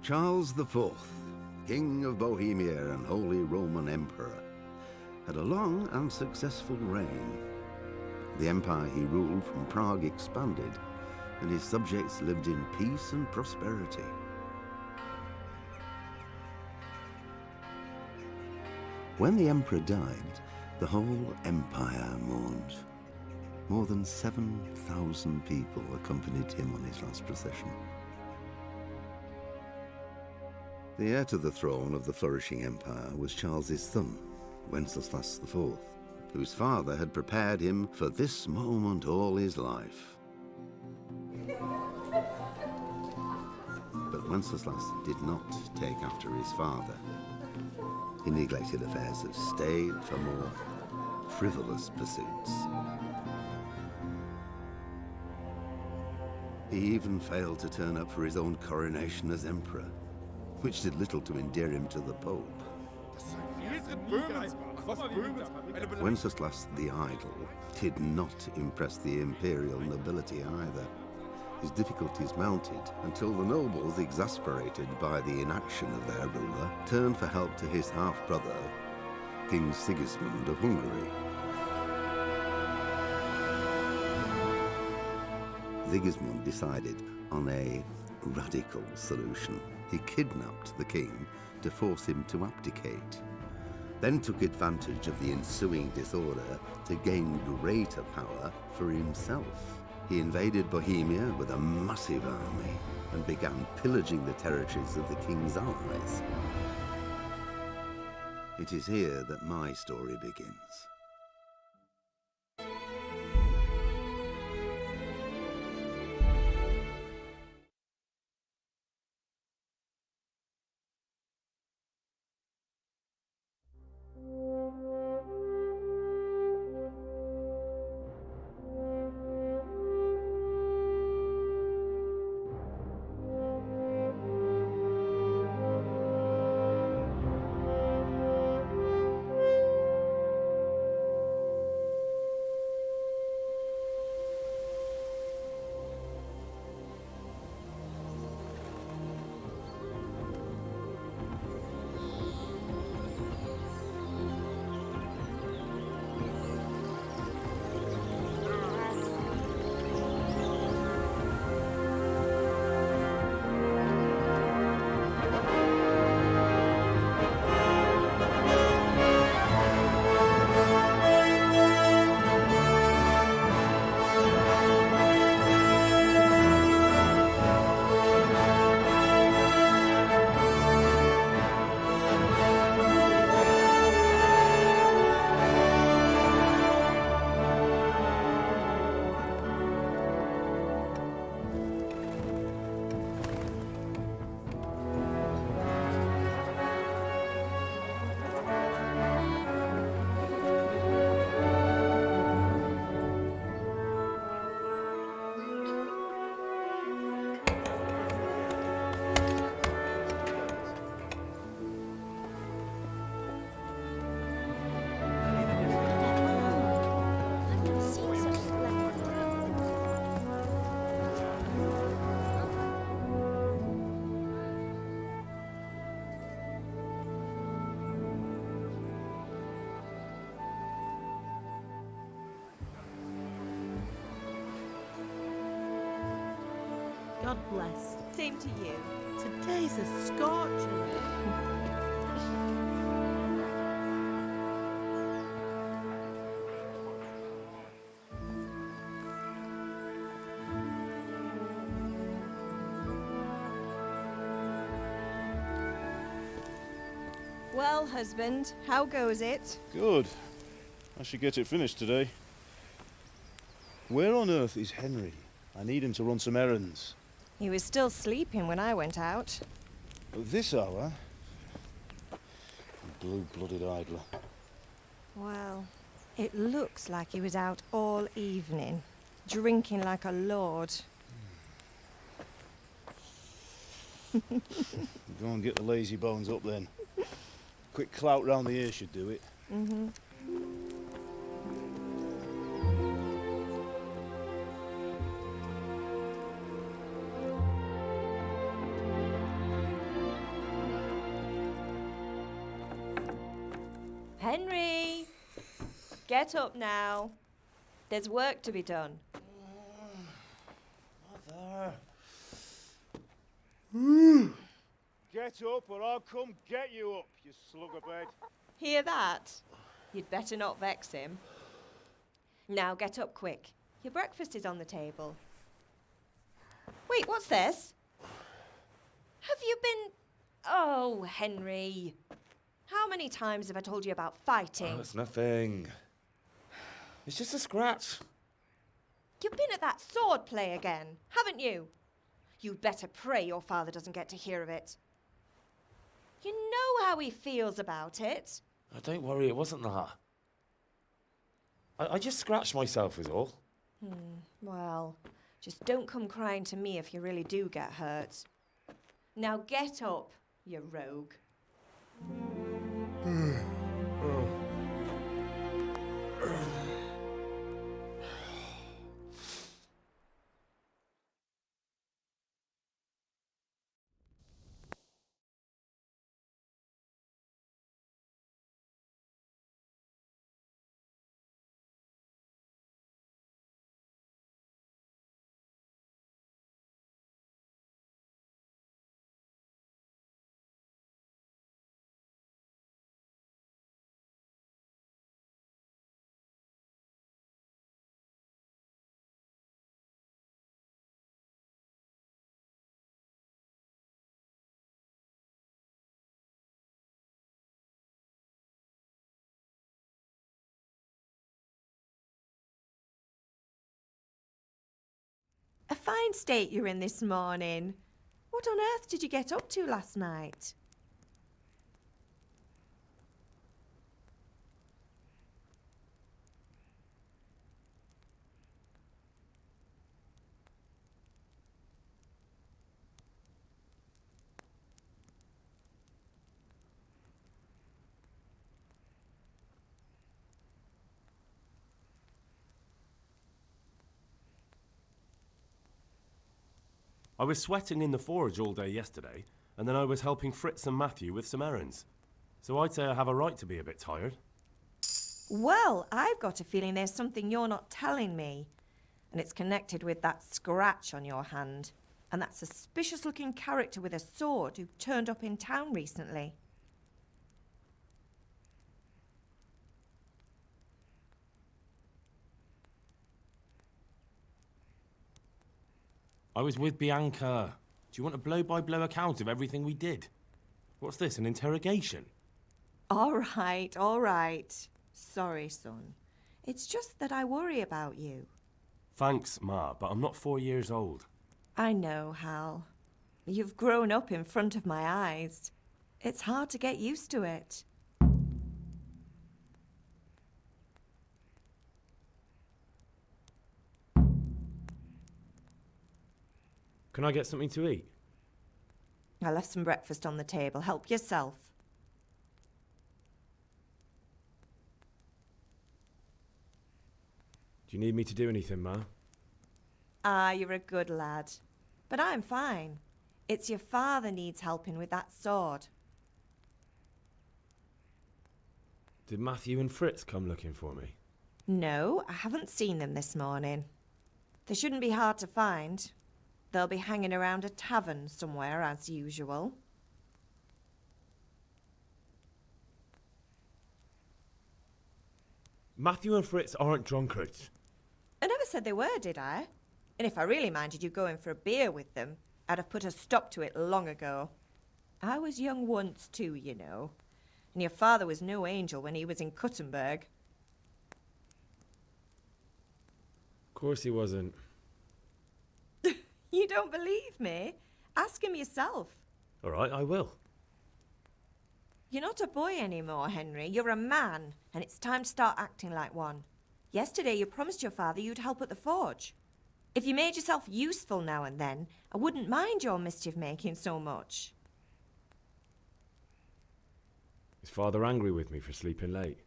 Charles IV, King of Bohemia and Holy Roman Emperor, had a long and successful reign. The empire he ruled from Prague expanded, and his subjects lived in peace and prosperity. When the emperor died, the whole empire mourned. More than 7,000 people accompanied him on his last procession. The heir to the throne of the flourishing empire was Charles's son, Wenceslaus IV, whose father had prepared him for this moment all his life. But Wenceslaus did not take after his father. He neglected affairs of state for more frivolous pursuits. He even failed to turn up for his own coronation as emperor, which did little to endear him to the Pope. Wenceslaus the Idle did not impress the imperial nobility either. His difficulties mounted until the nobles, exasperated by the inaction of their ruler, turned for help to his half-brother, King Sigismund of Hungary. Sigismund decided on a radical solution. He kidnapped the king to force him to abdicate, then took advantage of the ensuing disorder to gain greater power for himself. He invaded Bohemia with a massive army and began pillaging the territories of the king's allies. It is here that my story begins. God bless. Same to you. Today's a scorcher. Well, husband, how goes it? Good. I should get it finished today. Where on earth is Henry? I need him to run some errands. He was still sleeping when I went out. At this hour? Blue-blooded idler. Well, it looks like he was out all evening, drinking like a lord. Go and get the lazy bones up then. Quick clout round the ear should do it. Mm-hmm. Henry! Get up now. There's work to be done. Mother. Get up or I'll come get you up, you slugabed. Hear that? You'd better not vex him. Now get up quick. Your breakfast is on the table. Wait, what's this? Have you been... Oh, Henry. How many times have I told you about fighting? Oh, it's nothing. It's just a scratch. You've been at that sword play again, haven't you? You'd better pray your father doesn't get to hear of it. You know how he feels about it. Oh, don't worry, it wasn't that. I just scratched myself is all. Well, just don't come crying to me if you really do get hurt. Now get up, you rogue. A fine state you're in this morning. What on earth did you get up to last night? I was sweating in the forge all day yesterday, and then I was helping Fritz and Matthew with some errands. So I'd say I have a right to be a bit tired. Well, I've got a feeling there's something you're not telling me. And it's connected with that scratch on your hand. And that suspicious-looking character with a sword who turned up in town recently. I was with Bianca. Do you want a blow-by-blow account of everything we did? What's this, an interrogation? All right. Sorry, son. It's just that I worry about you. Thanks, Ma, but I'm not 4 years old. I know, Hal. You've grown up in front of my eyes. It's hard to get used to it. Can I get something to eat? I left some breakfast on the table. Help yourself. Do you need me to do anything, Ma? Ah, you're a good lad. But I'm fine. It's your father needs helping with that sword. Did Matthew and Fritz come looking for me? No, I haven't seen them this morning. They shouldn't be hard to find. They'll be hanging around a tavern somewhere, as usual. Matthew and Fritz aren't drunkards. I never said they were, did I? And if I really minded you going for a beer with them, I'd have put a stop to it long ago. I was young once too, you know. And your father was no angel when he was in Kuttenberg. Of course he wasn't. You don't believe me? Ask him yourself. All right, I will. You're not a boy anymore, Henry. You're a man, and it's time to start acting like one. Yesterday you promised your father you'd help at the forge. If you made yourself useful now and then, I wouldn't mind your mischief-making so much. Is Father angry with me for sleeping late?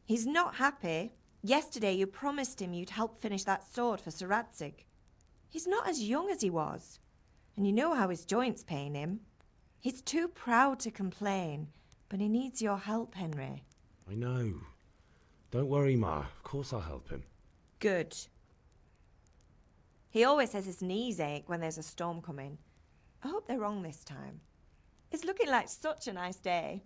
He's not happy. Yesterday you promised him you'd help finish that sword for Sir Radzig. He's not as young as he was, and you know how his joints pain him. He's too proud to complain, but he needs your help, Henry. I know. Don't worry, Ma. Of course I'll help him. Good. He always says his knees ache when there's a storm coming. I hope they're wrong this time. It's looking like such a nice day.